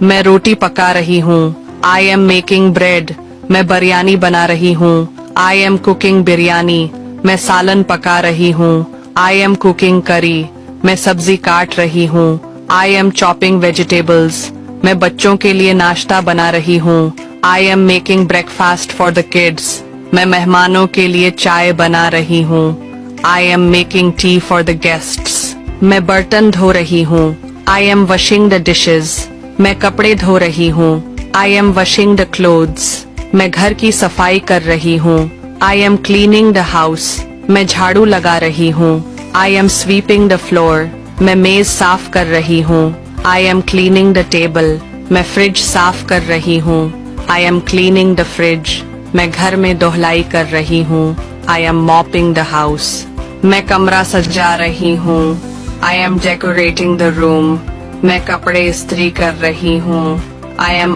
मैं रोटी पका रही हूँ। I am making bread. मैं बिरयानी बना रही हूँ। I am cooking biryani. मैं सालन पका रही हूँ। आई एम कुकिंग करी। मैं सब्जी काट रही हूँ। I am chopping vegetables. मैं बच्चों के लिए नाश्ता बना रही हूँ। I am making breakfast for the kids. मैं मेहमानों के लिए चाय बना रही हूँ। I am making tea for the guests. मैं बर्तन धो रही हूँ। I am washing the dishes. मैं कपड़े धो रही हूँ। I am washing the clothes. मैं घर की सफाई कर रही हूँ। I am cleaning the house. मैं झाड़ू लगा रही हूँ। I am sweeping the floor. मैं मेज साफ कर रही हूँ। I am cleaning the table. मैं फ्रिज साफ कर रही हूँ। I am cleaning the fridge. मैं घर में धुलाई कर रही हूँ। I am mopping the house. मैं कमरा सजा रही हूँ। I am decorating the room. मैं कपड़े इस्त्री कर रही हूँ। I am